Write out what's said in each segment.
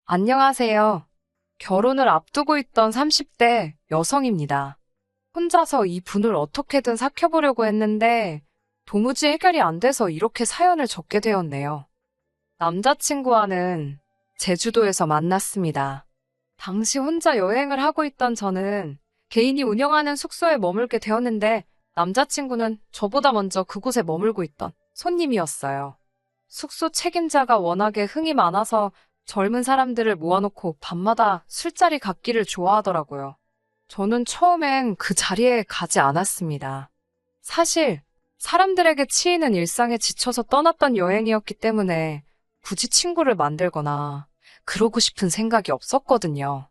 안녕하세요. 결혼을 앞두고 있던 30대 여성입니다. 혼자서 이 분을 어떻게든 삭혀보려고 했는데 도무지 해결이 안 돼서 이렇게 사연을 적게 되었네요. 남자친구와는 제주도에서 만났습니다. 당시 혼자 여행을 하고 있던 저는 개인이 운영하는 숙소에 머물게 되었는데 남자친구는 저보다 먼저 그곳에 머물고 있던 손님이었어요. 숙소 책임자가 워낙에 흥이 많아서 젊은 사람들을 모아놓고 밤마다 술자리 갖기를 좋아하더라고요. 저는 처음엔 그 자리에 가지 않았습니다. 사실 사람들에게 치이는 일상에 지쳐서 떠났던 여행이었기 때문에 굳이 친구를 만들거나 그러고 싶은 생각이 없었거든요.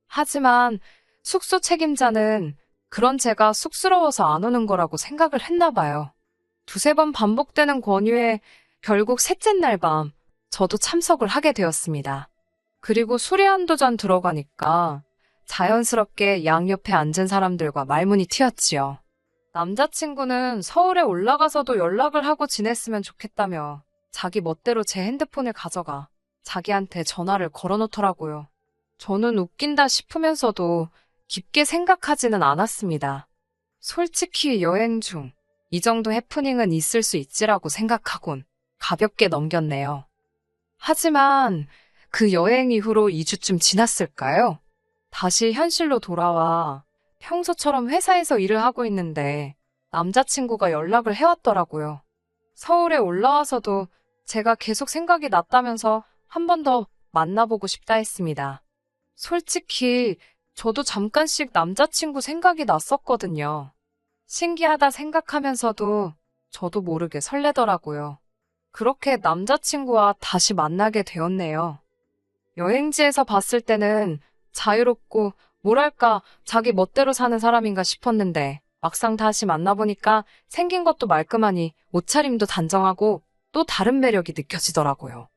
하지만 숙소 책임자는 그런 제가 쑥스러워서 안 오는 거라고 생각을 했나 봐요. 두세 번 반복되는 권유에 결국 셋째 날 밤 저도 참석을 하게 되었습니다. 그리고 술이 한두 잔 들어가니까 자연스럽게 양옆에 앉은 사람들과 말문이 튀었지요. 남자친구는 서울에 올라가서도 연락을 하고 지냈으면 좋겠다며 자기 멋대로 제 핸드폰을 가져가 자기한테 전화를 걸어놓더라고요. 저는 웃긴다 싶으면서도 깊게 생각하지는 않았습니다. 솔직히 여행 중 이 정도 해프닝은 있을 수 있지라고 생각하곤 가볍게 넘겼네요. 하지만 그 여행 이후로 2주쯤 지났을까요? 다시 현실로 돌아와 평소처럼 회사에서 일을 하고 있는데 남자친구가 연락을 해왔더라고요. 서울에 올라와서도 제가 계속 생각이 났다면서 한 번 더 만나보고 싶다 했습니다. 솔직히 저도 잠깐씩 남자친구 생각이 났었거든요. 신기하다 생각하면서도 저도 모르게 설레더라고요. 그렇게 남자친구와 다시 만나게 되었네요. 여행지에서 봤을 때는 자유롭고 뭐랄까 자기 멋대로 사는 사람인가 싶었는데 막상 다시 만나보니까 생긴 것도 말끔하니 옷차림도 단정하고 또 다른 매력이 느껴지더라고요.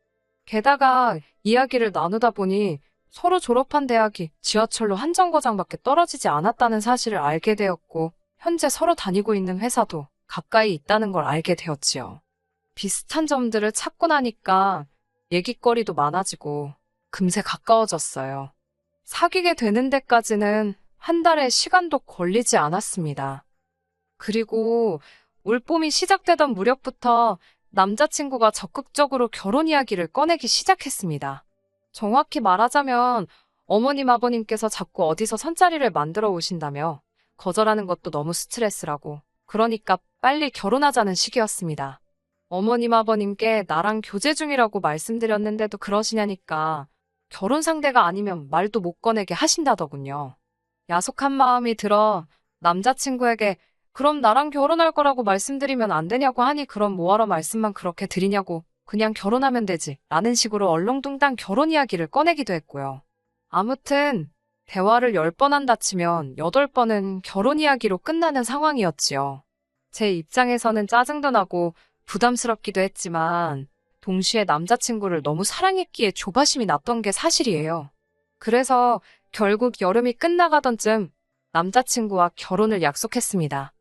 게다가 이야기를 나누다 보니 서로 졸업한 대학이 지하철로 한 정거장밖에 떨어지지 않았다는 사실을 알게 되었고 현재 서로 다니고 있는 회사도 가까이 있다는 걸 알게 되었지요. 비슷한 점들을 찾고 나니까 얘기거리도 많아지고 금세 가까워졌어요. 사귀게 되는 데까지는 한 달의 시간도 걸리지 않았습니다. 그리고 올봄이 시작되던 무렵부터 남자친구가 적극적으로 결혼 이야기를 꺼내기 시작했습니다. 정확히 말하자면 어머님 아버님께서 자꾸 어디서 선자리를 만들어 오신다며 거절하는 것도 너무 스트레스라고 그러니까 빨리 결혼하자는 시기였습니다. 어머님 아버님께 나랑 교제 중이라고 말씀드렸는데도 그러시냐니까 결혼 상대가 아니면 말도 못 꺼내게 하신다더군요. 야속한 마음이 들어 남자친구에게 그럼 나랑 결혼할 거라고 말씀드리면 안 되냐고 하니 그럼 뭐하러 말씀만 그렇게 드리냐고 그냥 결혼하면 되지 라는 식으로 얼렁뚱땅 결혼 이야기를 꺼내기도 했고요. 아무튼 대화를 10번 한다 치면 8번은 결혼 이야기로 끝나는 상황이었지요. 제 입장에서는 짜증도 나고 부담스럽기도 했지만 동시에 남자친구를 너무 사랑했기에 조바심이 났던 게 사실이에요. 그래서 결국 여름이 끝나가던 쯤 남자친구와 결혼을 약속했습니다.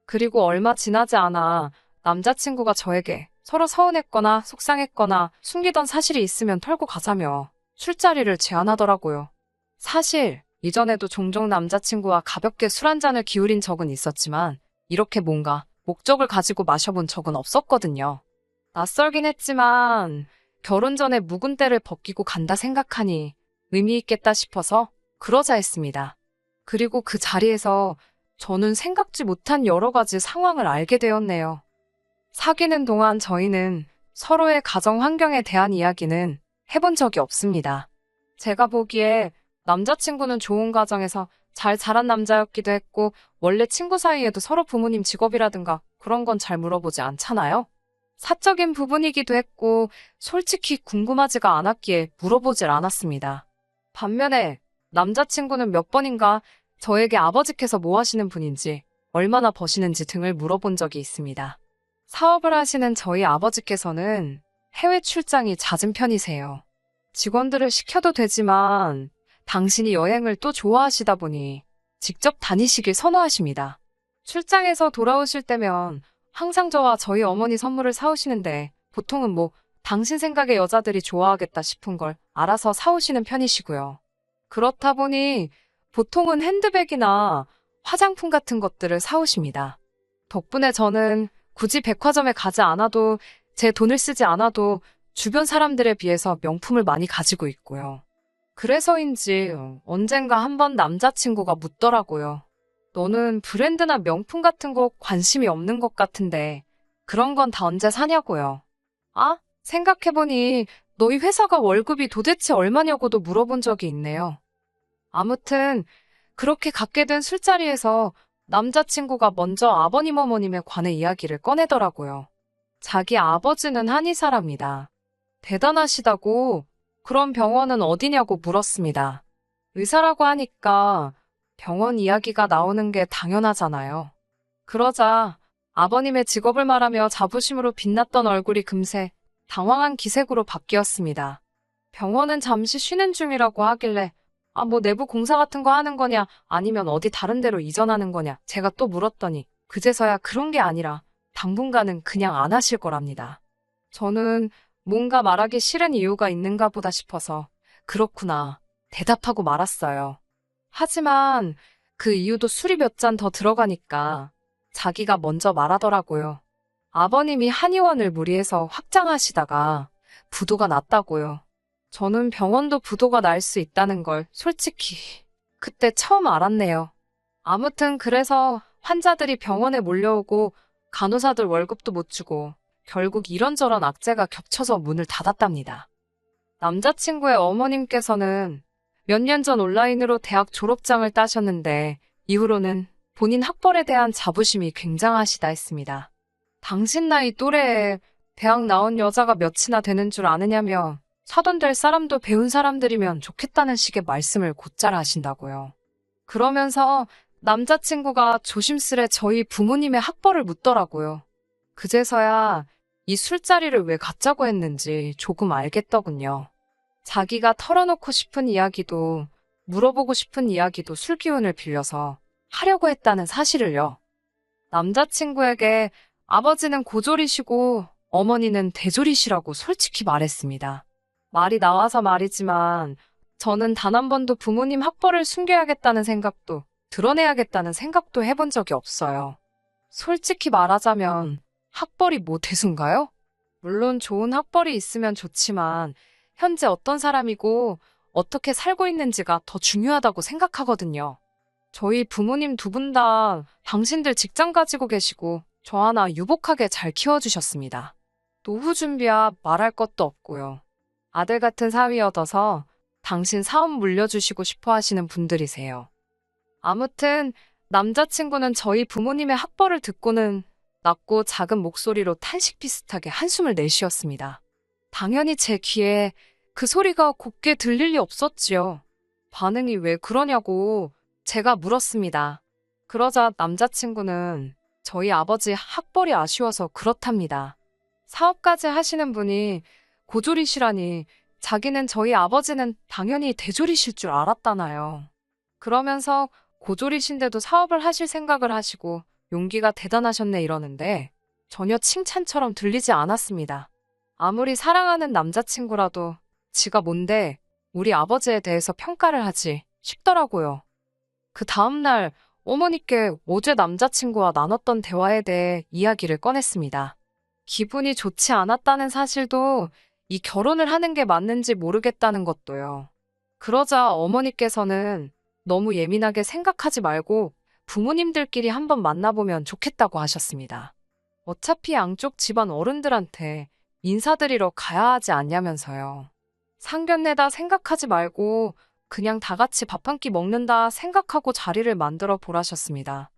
그리고 얼마 지나지 않아 남자친구가 저에게 서로 서운했거나 속상했거나 숨기던 사실이 있으면 털고 가자며 술자리를 제안하더라고요. 사실 이전에도 종종 남자친구와 가볍게 술 한 잔을 기울인 적은 있었지만 이렇게 뭔가 목적을 가지고 마셔본 적은 없었거든요. 낯설긴 했지만 결혼 전에 묵은 때를 벗기고 간다 생각하니 의미 있겠다 싶어서 그러자 했습니다. 그리고 그 자리에서 저는 생각지 못한 여러 가지 상황을 알게 되었네요. 사귀는 동안 저희는 서로의 가정 환경에 대한 이야기는 해본 적이 없습니다. 제가 보기에 남자친구는 좋은 가정에서 잘 자란 남자였기도 했고 원래 친구 사이에도 서로 부모님 직업이라든가 그런 건 잘 물어보지 않잖아요. 사적인 부분이기도 했고 솔직히 궁금하지가 않았기에 물어보질 않았습니다. 반면에 남자친구는 몇 번인가 저에게 아버지께서 뭐 하시는 분인지 얼마나 버시는지 등을 물어본 적이 있습니다. 사업을 하시는 저희 아버지께서는 해외 출장이 잦은 편이세요. 직원들을 시켜도 되지만 당신이 여행을 또 좋아하시다 보니 직접 다니시길 선호하십니다. 출장에서 돌아오실 때면 항상 저와 저희 어머니 선물을 사오시는데 보통은 뭐 당신 생각에 여자들이 좋아하겠다 싶은 걸 알아서 사오시는 편이시고요. 그렇다 보니 보통은 핸드백이나 화장품 같은 것들을 사오십니다. 덕분에 저는 굳이 백화점에 가지 않아도 제 돈을 쓰지 않아도 주변 사람들에 비해서 명품을 많이 가지고 있고요. 그래서인지 언젠가 한번 남자친구가 묻더라고요. 너는 브랜드나 명품 같은 거 관심이 없는 것 같은데 그런 건 다 언제 사냐고요. 아, 생각해보니 너희 회사가 월급이 도대체 얼마냐고도 물어본 적이 있네요. 아무튼 그렇게 갖게 된 술자리에서 남자친구가 먼저 아버님 어머님에 관해 이야기를 꺼내더라고요. 자기 아버지는 한의사랍니다. 대단하시다고. 그럼 병원은 어디냐고 물었습니다. 의사라고 하니까 병원 이야기가 나오는 게 당연하잖아요. 그러자 아버님의 직업을 말하며 자부심으로 빛났던 얼굴이 금세 당황한 기색으로 바뀌었습니다. 병원은 잠시 쉬는 중이라고 하길래 뭐 내부 공사 같은 거 하는 거냐 아니면 어디 다른 데로 이전하는 거냐 제가 또 물었더니 그제서야 그런 게 아니라 당분간은 그냥 안 하실 거랍니다. 저는 뭔가 말하기 싫은 이유가 있는가 보다 싶어서 그렇구나 대답하고 말았어요. 하지만 그 이유도 술이 몇 잔 더 들어가니까 자기가 먼저 말하더라고요. 아버님이 한의원을 무리해서 확장하시다가 부도가 났다고요. 저는 병원도 부도가 날 수 있다는 걸 솔직히 그때 처음 알았네요. 아무튼 그래서 환자들이 병원에 몰려오고 간호사들 월급도 못 주고 결국 이런저런 악재가 겹쳐서 문을 닫았답니다. 남자친구의 어머님께서는 몇 년 전 온라인으로 대학 졸업장을 따셨는데 이후로는 본인 학벌에 대한 자부심이 굉장하시다 했습니다. 당신 나이 또래에 대학 나온 여자가 몇이나 되는 줄 아느냐며 사돈 될 사람도 배운 사람들이면 좋겠다는 식의 말씀을 곧잘 하신다고요. 그러면서 남자친구가 조심스레 저희 부모님의 학벌을 묻더라고요. 그제서야 이 술자리를 왜 갖자고 했는지 조금 알겠더군요. 자기가 털어놓고 싶은 이야기도 물어보고 싶은 이야기도 술 기운을 빌려서 하려고 했다는 사실을요. 남자친구에게 아버지는 고졸이시고 어머니는 대졸이시라고 솔직히 말했습니다. 말이 나와서 말이지만 저는 단 한 번도 부모님 학벌을 숨겨야겠다는 생각도 드러내야겠다는 생각도 해본 적이 없어요. 솔직히 말하자면 학벌이 뭐 대수인가요? 물론 좋은 학벌이 있으면 좋지만 현재 어떤 사람이고 어떻게 살고 있는지가 더 중요하다고 생각하거든요. 저희 부모님 두 분 다 당신들 직장 가지고 계시고 저 하나 유복하게 잘 키워주셨습니다. 노후 준비야 말할 것도 없고요. 아들 같은 사위 얻어서 당신 사업 물려주시고 싶어 하시는 분들이세요. 아무튼 남자친구는 저희 부모님의 학벌을 듣고는 낮고 작은 목소리로 탄식 비슷하게 한숨을 내쉬었습니다. 당연히 제 귀에 그 소리가 곱게 들릴 리 없었지요. 반응이 왜 그러냐고 제가 물었습니다. 그러자 남자친구는 저희 아버지 학벌이 아쉬워서 그렇답니다. 사업까지 하시는 분이 고졸이시라니 자기는 저희 아버지는 당연히 대졸이실 줄 알았다나요. 그러면서 고졸이신데도 사업을 하실 생각을 하시고 용기가 대단하셨네 이러는데 전혀 칭찬처럼 들리지 않았습니다. 아무리 사랑하는 남자친구라도 지가 뭔데 우리 아버지에 대해서 평가를 하지 싶더라고요. 그 다음날 어머니께 어제 남자친구와 나눴던 대화에 대해 이야기를 꺼냈습니다. 기분이 좋지 않았다는 사실도 이 결혼을 하는 게 맞는지 모르겠다는 것도요. 그러자 어머니께서는 너무 예민하게 생각하지 말고 부모님들끼리 한번 만나보면 좋겠다고 하셨습니다. 어차피 양쪽 집안 어른들한테 인사드리러 가야 하지 않냐면서요. 상견례다 생각하지 말고 그냥 다 같이 밥 한 끼 먹는다 생각하고 자리를 만들어 보라셨습니다.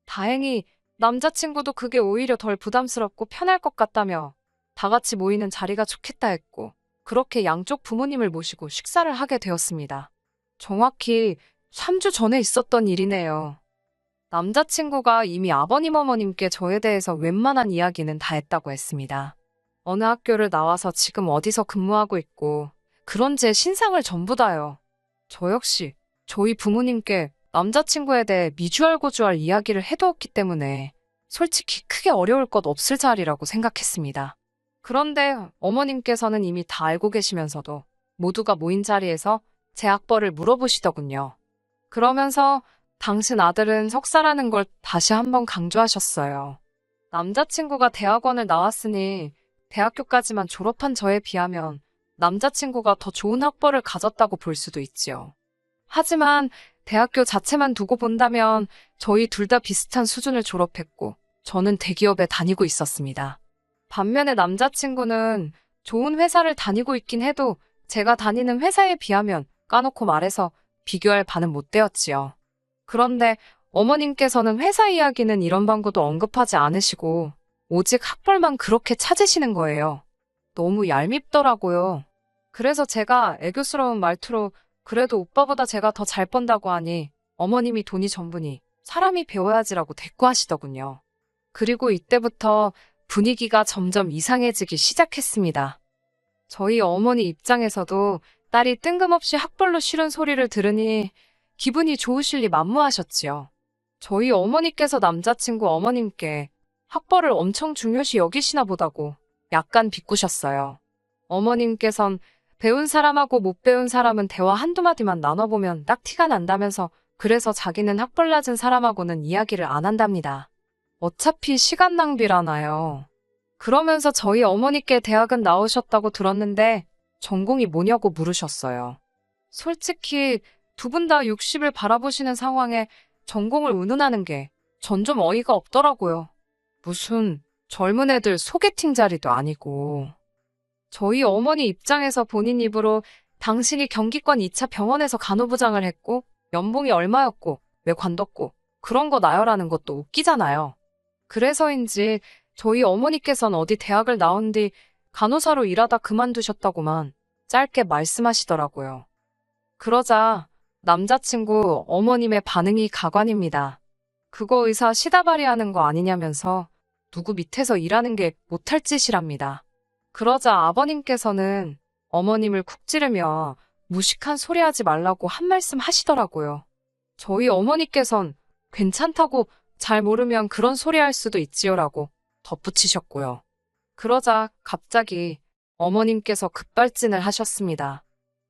다행히 남자친구도 그게 오히려 덜 부담스럽고 편할 것 같다며 다 같이 모이는 자리가 좋겠다 했고 그렇게 양쪽 부모님을 모시고 식사를 하게 되었습니다. 정확히 3주 전에 있었던 일이네요. 남자친구가 이미 아버님 어머님께 저에 대해서 웬만한 이야기는 다 했다고 했습니다. 어느 학교를 나와서 지금 어디서 근무하고 있고 그런 제 신상을 전부 다요. 저 역시 저희 부모님께 남자친구에 대해 미주알고주알 이야기를 해두었기 때문에 솔직히 크게 어려울 것 없을 자리라고 생각했습니다. 그런데 어머님께서는 이미 다 알고 계시면서도 모두가 모인 자리에서 제 학벌을 물어보시더군요. 그러면서 당신 아들은 석사라는 걸 다시 한번 강조하셨어요. 남자친구가 대학원을 나왔으니 대학교까지만 졸업한 저에 비하면 남자친구가 더 좋은 학벌을 가졌다고 볼 수도 있지요. 하지만 대학교 자체만 두고 본다면 저희 둘 다 비슷한 수준을 졸업했고 저는 대기업에 다니고 있었습니다. 반면에 남자친구는 좋은 회사를 다니고 있긴 해도 제가 다니는 회사에 비하면 까놓고 말해서 비교할 바는 못 되었지요. 그런데 어머님께서는 회사 이야기는 이런 방구도 언급하지 않으시고 오직 학벌만 그렇게 찾으시는 거예요. 너무 얄밉더라고요. 그래서 제가 애교스러운 말투로 그래도 오빠보다 제가 더 잘 번다고 하니 어머님이 돈이 전부니 사람이 배워야지라고 대꾸하시더군요. 그리고 이때부터 분위기가 점점 이상해지기 시작했습니다. 저희 어머니 입장에서도 딸이 뜬금없이 학벌로 싫은 소리를 들으니 기분이 좋으실 리 만무하셨지요. 저희 어머니께서 남자친구 어머님께 학벌을 엄청 중요시 여기시나 보다고 약간 비꼬셨어요. 어머님께선 배운 사람하고 못 배운 사람은 대화 한두 마디만 나눠보면 딱 티가 난다면서 그래서 자기는 학벌 낮은 사람하고는 이야기를 안 한답니다. 어차피 시간 낭비라나요. 그러면서 저희 어머니께 대학은 나오셨다고 들었는데 전공이 뭐냐고 물으셨어요. 솔직히 두 분 다 60을 바라보시는 상황에 전공을 운운하는 게 전 좀 어이가 없더라고요. 무슨 젊은 애들 소개팅 자리도 아니고. 저희 어머니 입장에서 본인 입으로 당신이 경기권 2차 병원에서 간호부장을 했고 연봉이 얼마였고 왜 관뒀고 그런 거 나열하는 것도 웃기잖아요. 그래서인지 저희 어머니께선 어디 대학을 나온 뒤 간호사로 일하다 그만두셨다고만 짧게 말씀하시더라고요. 그러자 남자친구 어머님의 반응이 가관입니다. 그거 의사 시다발이 하는 거 아니냐면서 누구 밑에서 일하는 게 못할 짓이랍니다. 그러자 아버님께서는 어머님을 쿡 찌르며 무식한 소리 하지 말라고 한 말씀 하시더라고요. 저희 어머니께선 괜찮다고 잘 모르면 그런 소리 할 수도 있지요라고 덧붙이셨고요. 그러자 갑자기 어머님께서 급발진을 하셨습니다.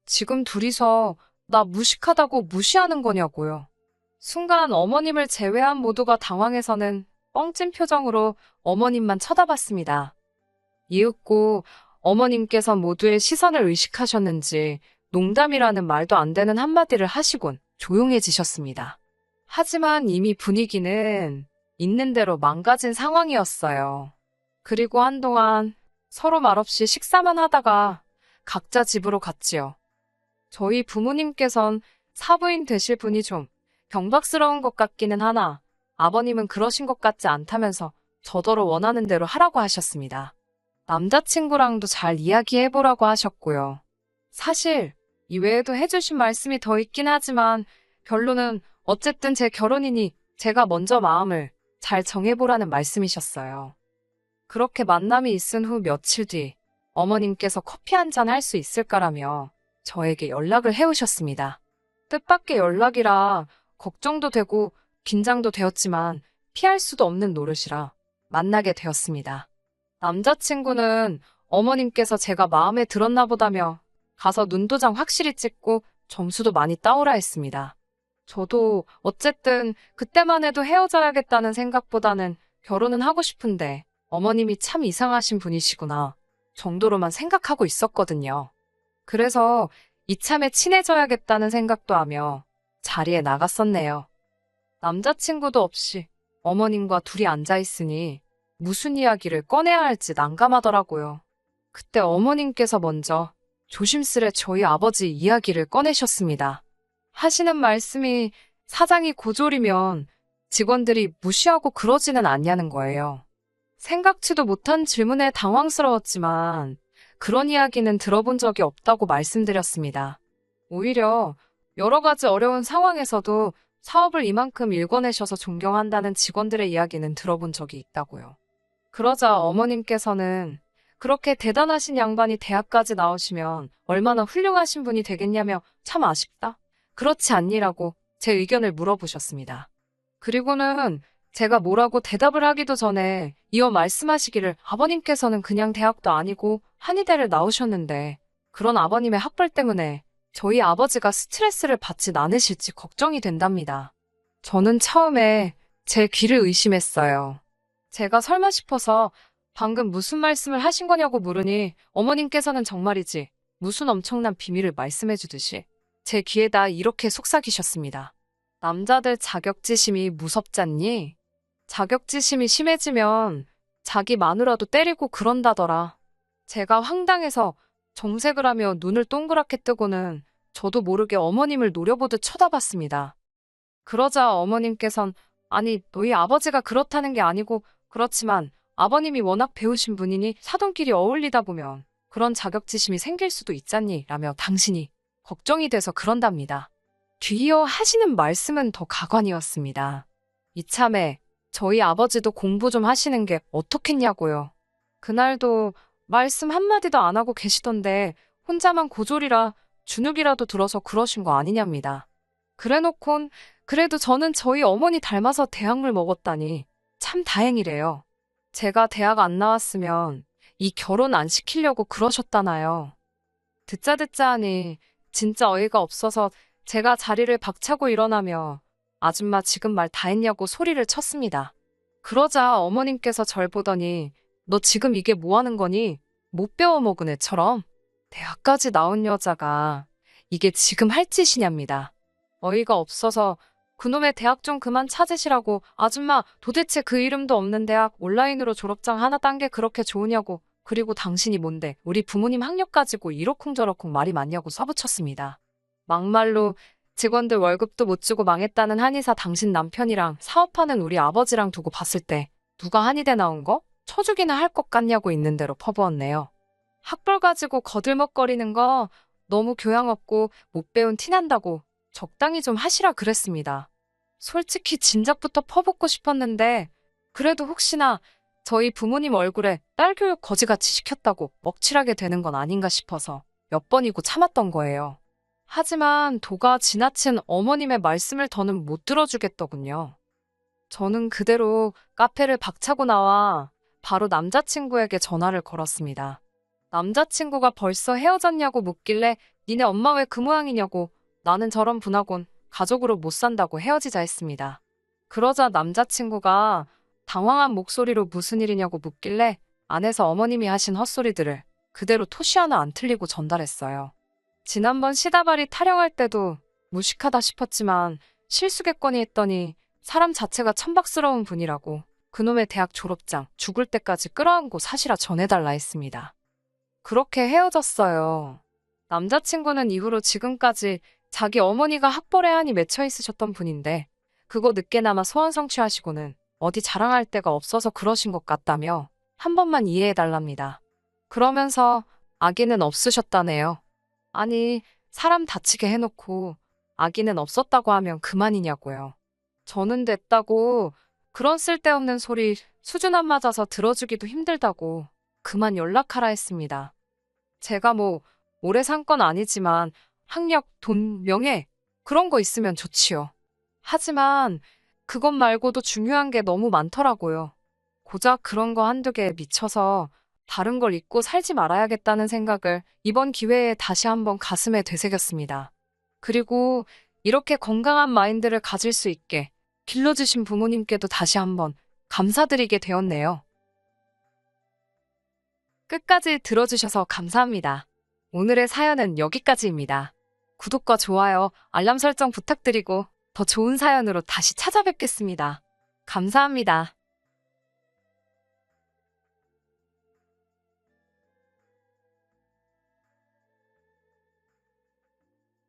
지금 둘이서 나 무식하다고 무시하는 거냐고요. 순간 어머님을 제외한 모두가 당황해서는 뻥찐 표정으로 어머님만 쳐다봤습니다. 이윽고 어머님께서 모두의 시선을 의식하셨는지 농담이라는 말도 안 되는 한마디를 하시곤 조용해지셨습니다. 하지만 이미 분위기는 있는 대로 망가진 상황이었어요. 그리고 한동안 서로 말없이 식사만 하다가 각자 집으로 갔지요. 저희 부모님께선 사부인 되실 분이 좀 경박스러운 것 같기는 하나 아버님은 그러신 것 같지 않다면서 저더러 원하는 대로 하라고 하셨습니다. 남자친구랑도 잘 이야기해보라고 하셨고요. 사실 이외에도 해주신 말씀이 더 있긴 하지만 결론은 어쨌든 제 결혼이니 제가 먼저 마음을 잘 정해보라는 말씀이셨어요. 그렇게 만남이 있은 후 며칠 뒤 어머님께서 커피 한 잔 할 수 있을까라며 저에게 연락을 해오셨습니다. 뜻밖의 연락이라 걱정도 되고 긴장도 되었지만 피할 수도 없는 노릇이라 만나게 되었습니다. 남자친구는 어머님께서 제가 마음에 들었나 보다며 가서 눈도장 확실히 찍고 점수도 많이 따오라 했습니다. 저도 어쨌든 그때만 해도 헤어져야겠다는 생각보다는 결혼은 하고 싶은데 어머님이 참 이상하신 분이시구나 정도로만 생각하고 있었거든요. 그래서 이참에 친해져야겠다는 생각도 하며 자리에 나갔었네요. 남자친구도 없이 어머님과 둘이 앉아있으니 무슨 이야기를 꺼내야 할지 난감하더라고요. 그때 어머님께서 먼저 조심스레 저희 아버지 이야기를 꺼내셨습니다. 하시는 말씀이 사장이 고졸이면 직원들이 무시하고 그러지는 않냐는 거예요. 생각지도 못한 질문에 당황스러웠지만 그런 이야기는 들어본 적이 없다고 말씀드렸습니다. 오히려 여러 가지 어려운 상황에서도 사업을 이만큼 일궈내셔서 존경한다는 직원들의 이야기는 들어본 적이 있다고요. 그러자 어머님께서는 그렇게 대단하신 양반이 대학까지 나오시면 얼마나 훌륭하신 분이 되겠냐며 참 아쉽다. 그렇지 않니라고 제 의견을 물어보셨습니다. 그리고는 제가 뭐라고 대답을 하기도 전에 이어 말씀하시기를 아버님께서는 그냥 대학도 아니고 한의대를 나오셨는데 그런 아버님의 학벌 때문에 저희 아버지가 스트레스를 받진 않으실지 걱정이 된답니다. 저는 처음에 제 귀를 의심했어요. 제가 설마 싶어서 방금 무슨 말씀을 하신 거냐고 물으니 어머님께서는 정말이지 무슨 엄청난 비밀을 말씀해 주듯이 제 귀에다 이렇게 속삭이셨습니다. 남자들 자격지심이 무섭잖니? 자격지심이 심해지면 자기 마누라도 때리고 그런다더라. 제가 황당해서 정색을 하며 눈을 동그랗게 뜨고는 저도 모르게 어머님을 노려보듯 쳐다봤습니다. 그러자 어머님께선 아니 너희 아버지가 그렇다는 게 아니고 그렇지만 아버님이 워낙 배우신 분이니 사돈끼리 어울리다 보면 그런 자격지심이 생길 수도 있잖니 라며 당신이 걱정이 돼서 그런답니다. 뒤이어 하시는 말씀은 더 가관이었습니다. 이참에 저희 아버지도 공부 좀 하시는 게 어떻겠냐고요. 그날도 말씀 한마디도 안 하고 계시던데 혼자만 고졸이라 주눅이라도 들어서 그러신 거 아니냐입니다. 그래놓곤 그래도 저는 저희 어머니 닮아서 대학물 먹었다니 참 다행이래요. 제가 대학 안 나왔으면 이 결혼 안 시키려고 그러셨다나요. 듣자 하니 진짜 어이가 없어서 제가 자리를 박차고 일어나며 아줌마 지금 말 다 했냐고 소리를 쳤습니다. 그러자 어머님께서 절 보더니 너 지금 이게 뭐 하는 거니? 못 배워먹은 애처럼? 대학까지 나온 여자가 이게 지금 할 짓이냐입니다. 어이가 없어서 그놈의 대학 좀 그만 찾으시라고 아줌마 도대체 그 이름도 없는 대학 온라인으로 졸업장 하나 딴 게 그렇게 좋으냐고 그리고 당신이 뭔데 우리 부모님 학력 가지고 이러쿵저러쿵 말이 많냐고 써붙였습니다. 막말로 직원들 월급도 못 주고 망했다는 한의사 당신 남편이랑 사업하는 우리 아버지랑 두고 봤을 때 누가 한의대 나온 거? 쳐주기는 할 것 같냐고 있는 대로 퍼부었네요. 학벌 가지고 거들먹거리는 거 너무 교양 없고 못 배운 티난다고 적당히 좀 하시라 그랬습니다. 솔직히 진작부터 퍼붓고 싶었는데 그래도 혹시나 저희 부모님 얼굴에 딸 교육 거지같이 시켰다고 먹칠하게 되는 건 아닌가 싶어서 몇 번이고 참았던 거예요. 하지만 도가 지나친 어머님의 말씀을 더는 못 들어주겠더군요. 저는 그대로 카페를 박차고 나와 바로 남자친구에게 전화를 걸었습니다. 남자친구가 벌써 헤어졌냐고 묻길래 니네 엄마 왜 그 모양이냐고 나는 저런 분하곤 가족으로 못 산다고 헤어지자 했습니다. 그러자 남자친구가 당황한 목소리로 무슨 일이냐고 묻길래 안에서 어머님이 하신 헛소리들을 그대로 토시 하나 안 틀리고 전달했어요. 지난번 시다발이 타령할 때도 무식하다 싶었지만 실수겠거니 했더니 사람 자체가 천박스러운 분이라고 그놈의 대학 졸업장 죽을 때까지 끌어안고 사시라 전해달라 했습니다. 그렇게 헤어졌어요. 남자친구는 이후로 지금까지 자기 어머니가 학벌에 한이 맺혀 있으셨던 분인데 그거 늦게나마 소원 성취하시고는 어디 자랑할 데가 없어서 그러신 것 같다며 한 번만 이해해달랍니다. 그러면서 아기는 없으셨다네요. 아니 사람 다치게 해놓고 아기는 없었다고 하면 그만이냐고요. 저는 됐다고 그런 쓸데없는 소리 수준 안 맞아서 들어주기도 힘들다고 그만 연락하라 했습니다. 제가 뭐 오래 산 건 아니지만 학력, 돈, 명예 그런 거 있으면 좋지요. 하지만 그것 말고도 중요한 게 너무 많더라고요. 고작 그런 거 한두 개에 미쳐서 다른 걸 잊고 살지 말아야겠다는 생각을 이번 기회에 다시 한번 가슴에 되새겼습니다. 그리고 이렇게 건강한 마인드를 가질 수 있게 길러주신 부모님께도 다시 한번 감사드리게 되었네요. 끝까지 들어주셔서 감사합니다. 오늘의 사연은 여기까지입니다. 구독과 좋아요, 알람 설정 부탁드리고 더 좋은 사연으로 다시 찾아뵙겠습니다. 감사합니다.